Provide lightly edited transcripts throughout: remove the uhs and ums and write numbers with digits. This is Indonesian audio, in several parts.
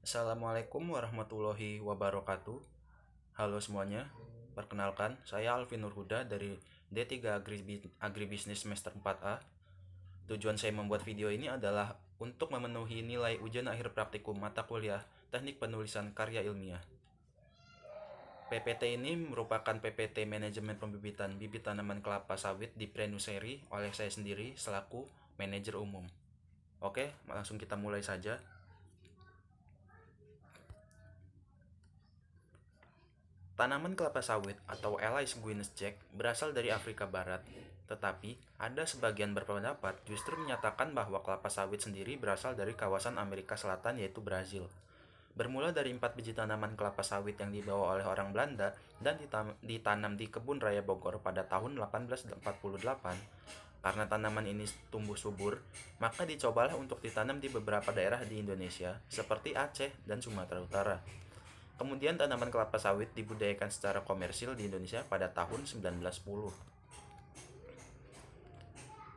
Assalamualaikum warahmatullahi wabarakatuh. Halo semuanya, perkenalkan saya Alvin Nurhuda dari D3 Agribisnis semester 4A. Tujuan saya membuat video ini adalah untuk memenuhi nilai ujian akhir praktikum mata kuliah Teknik Penulisan Karya Ilmiah. PPT ini merupakan PPT Manajemen Pembibitan Bibit Tanaman Kelapa Sawit di Prenuseri oleh saya sendiri selaku manajer umum. Oke, langsung kita mulai saja. Tanaman kelapa sawit atau Elais Guinness Jack berasal dari Afrika Barat, tetapi ada sebagian berpendapat justru menyatakan bahwa kelapa sawit sendiri berasal dari kawasan Amerika Selatan yaitu Brazil. Bermula dari 4 biji tanaman kelapa sawit yang dibawa oleh orang Belanda dan ditanam di kebun raya Bogor pada tahun 1848, karena tanaman ini tumbuh subur, maka dicobalah untuk ditanam di beberapa daerah di Indonesia seperti Aceh dan Sumatera Utara. Kemudian tanaman kelapa sawit dibudidayakan secara komersil di Indonesia pada tahun 1910.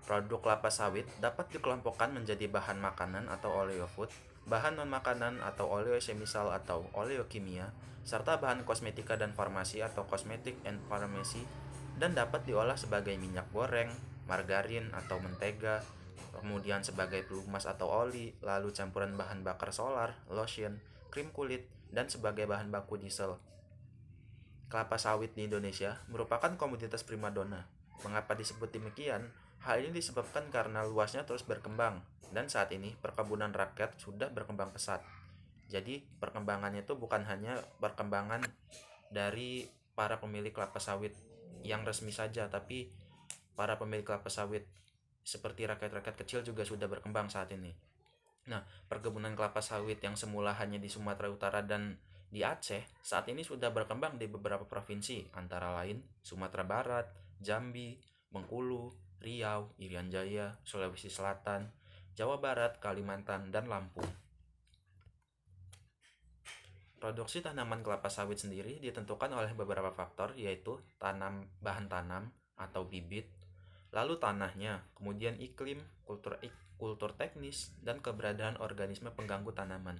Produk kelapa sawit dapat dikelompokkan menjadi bahan makanan atau oleofood, bahan non-makanan atau oleosemisal atau oleokimia, serta bahan kosmetika dan farmasi atau kosmetik and pharmacy, dan dapat diolah sebagai minyak goreng, margarin atau mentega, kemudian sebagai pelumas atau oli, lalu campuran bahan bakar solar, lotion, krim kulit, dan sebagai bahan baku diesel. Kelapa sawit di Indonesia merupakan komoditas primadona. Mengapa disebut demikian? Hal ini disebabkan karena luasnya terus berkembang, dan saat ini perkebunan rakyat sudah berkembang pesat. Jadi, perkembangannya itu bukan hanya perkembangan dari para pemilik kelapa sawit yang resmi saja, tapi para pemilik kelapa sawit seperti rakyat-rakyat kecil juga sudah berkembang saat ini. Nah, perkebunan kelapa sawit yang semula hanya di Sumatera Utara dan di Aceh, saat ini sudah berkembang di beberapa provinsi, antara lain Sumatera Barat, Jambi, Bengkulu, Riau, Irian Jaya, Sulawesi Selatan, Jawa Barat, Kalimantan, dan Lampung. Produksi tanaman kelapa sawit sendiri ditentukan oleh beberapa faktor, yaitu bahan tanam atau bibit, lalu tanahnya, kemudian iklim, kultur teknis, dan keberadaan organisme pengganggu tanaman.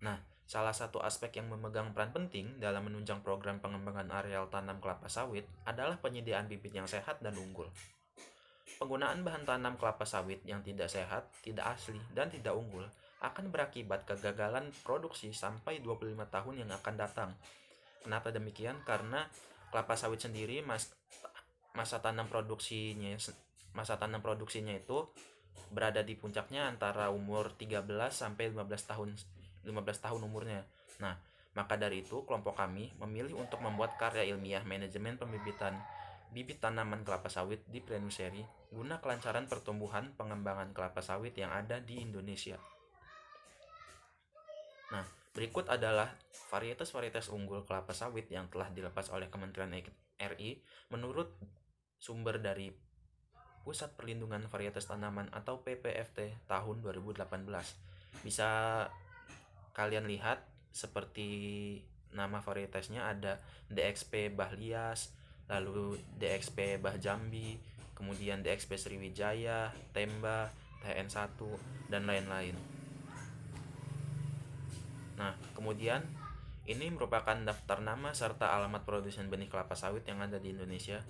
Nah, salah satu aspek yang memegang peran penting dalam menunjang program pengembangan areal tanam kelapa sawit adalah penyediaan bibit yang sehat dan unggul. Penggunaan bahan tanam kelapa sawit yang tidak sehat, tidak asli, dan tidak unggul akan berakibat kegagalan produksi sampai 25 tahun yang akan datang. Kenapa demikian? Karena kelapa sawit sendiri masa tanam produksinya itu berada di puncaknya antara umur 13 sampai 15 tahun umurnya. Nah, maka dari itu kelompok kami memilih untuk membuat karya ilmiah manajemen pembibitan bibit tanaman kelapa sawit di Prenuseri guna kelancaran pertumbuhan pengembangan kelapa sawit yang ada di Indonesia. Nah, berikut adalah varietas-varietas unggul kelapa sawit yang telah dilepas oleh Kementerian RI menurut sumber dari Pusat Perlindungan Varietas Tanaman atau PPFT tahun 2018. Bisa kalian lihat seperti nama varietasnya ada DXP Bahlias, lalu DXP Bah Jambi, kemudian DXP Sriwijaya, Temba, TN1, dan lain-lain. Nah, kemudian ini merupakan daftar nama serta alamat produsen benih kelapa sawit yang ada di Indonesia.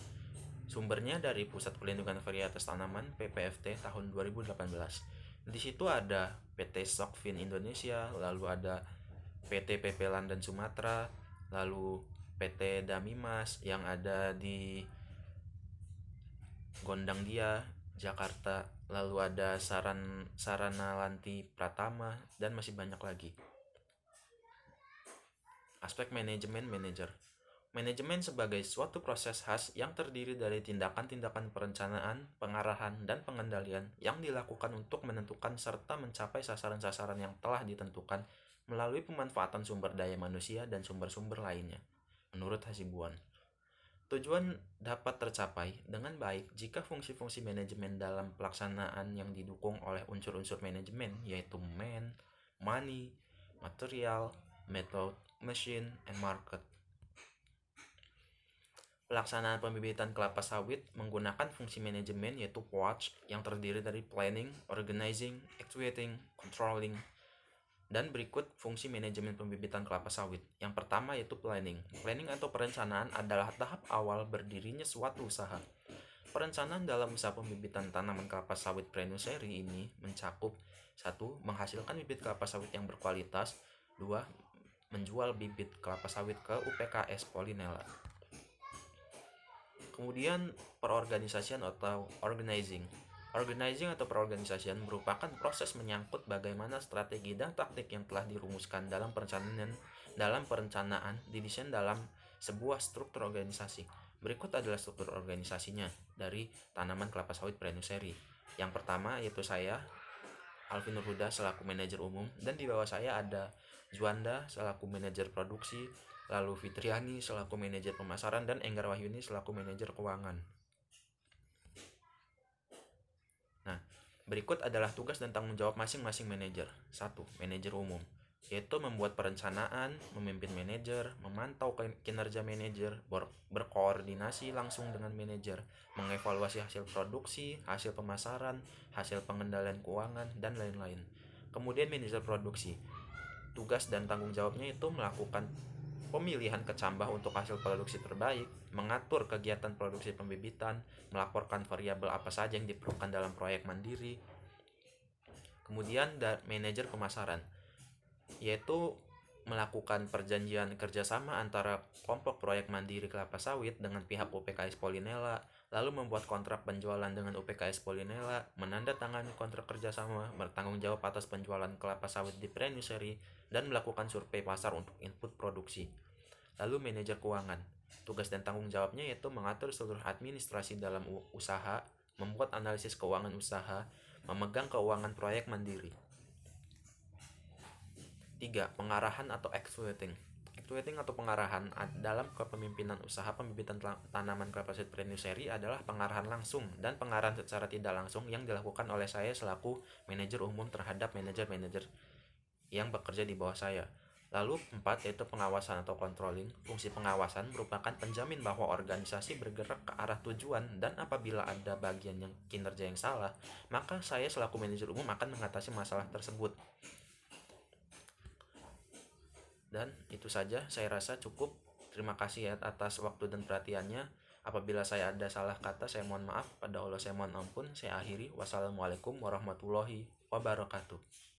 Sumbernya dari Pusat Perlindungan Varietas Tanaman PPFT tahun 2018. Di situ ada PT Sokvin Indonesia, lalu ada PT PP London Sumatera, lalu PT Damimas yang ada di Gondang Dia, Jakarta, lalu ada Sarana Lanti Pratama, dan masih banyak lagi. Aspek manajemen manajer. Manajemen sebagai suatu proses khas yang terdiri dari tindakan-tindakan perencanaan, pengarahan, dan pengendalian yang dilakukan untuk menentukan serta mencapai sasaran-sasaran yang telah ditentukan melalui pemanfaatan sumber daya manusia dan sumber-sumber lainnya. Menurut Hasibuan, tujuan dapat tercapai dengan baik jika fungsi-fungsi manajemen dalam pelaksanaan yang didukung oleh unsur-unsur manajemen yaitu man, money, material, method, machine, and market. Pelaksanaan pembibitan kelapa sawit menggunakan fungsi manajemen yaitu POACH yang terdiri dari planning, organizing, actuating, controlling, Dan berikut fungsi manajemen pembibitan kelapa sawit. Yang pertama yaitu planning. Planning atau perencanaan adalah tahap awal berdirinya suatu usaha. Perencanaan dalam usaha pembibitan tanaman kelapa sawit Prenuseri ini mencakup 1. Menghasilkan bibit kelapa sawit yang berkualitas. 2. Menjual bibit kelapa sawit ke UPKS Polinela. Kemudian perorganisasian atau organizing. Organizing atau perorganisasian merupakan proses menyangkut bagaimana strategi dan taktik yang telah dirumuskan dalam perencanaan didesain dalam sebuah struktur organisasi. Berikut adalah struktur organisasinya dari tanaman kelapa sawit Prenuseri. Yang pertama yaitu saya, Alvin Nurhuda selaku manajer umum, dan di bawah saya ada Juanda selaku manajer produksi, lalu Fitriani selaku manajer pemasaran, dan Enggar Wahyuni selaku manajer keuangan. Nah, berikut adalah tugas dan tanggung jawab masing-masing manajer. 1. Manajer umum, yaitu membuat perencanaan, memimpin manajer, memantau kinerja manajer, berkoordinasi langsung dengan manajer, mengevaluasi hasil produksi, hasil pemasaran, hasil pengendalian keuangan, dan lain-lain. Kemudian manajer produksi, tugas dan tanggung jawabnya itu melakukan pemilihan kecambah untuk hasil produksi terbaik, mengatur kegiatan produksi pembibitan, melaporkan variabel apa saja yang diperlukan dalam proyek mandiri. Kemudian manajer pemasaran, yaitu melakukan perjanjian kerjasama antara kelompok proyek mandiri kelapa sawit dengan pihak UPKS Polinela, lalu membuat kontrak penjualan dengan UPKS Polinela, menandatangani kontrak kerjasama, bertanggung jawab atas penjualan kelapa sawit di Prenuseri, dan melakukan survei pasar untuk input produksi. Lalu manajer keuangan, tugas dan tanggung jawabnya yaitu mengatur seluruh administrasi dalam usaha, membuat analisis keuangan usaha, memegang keuangan proyek mandiri. 3. Pengarahan atau actuating. Actuating atau pengarahan dalam kepemimpinan usaha pembibitan tanaman kelapa sawit Prenuseri adalah pengarahan langsung dan pengarahan secara tidak langsung yang dilakukan oleh saya selaku manajer umum terhadap manajer-manajer yang bekerja di bawah saya. Lalu 4 yaitu pengawasan atau controlling. Fungsi pengawasan merupakan penjamin bahwa organisasi bergerak ke arah tujuan, dan apabila ada bagian yang kinerja yang salah, maka saya selaku manajer umum akan mengatasi masalah tersebut. Dan itu saja, saya rasa cukup. Terima kasih ya atas waktu dan perhatiannya. Apabila saya ada salah kata, saya mohon maaf. Pada Allah saya mohon ampun. Saya akhiri. Wassalamualaikum warahmatullahi wabarakatuh.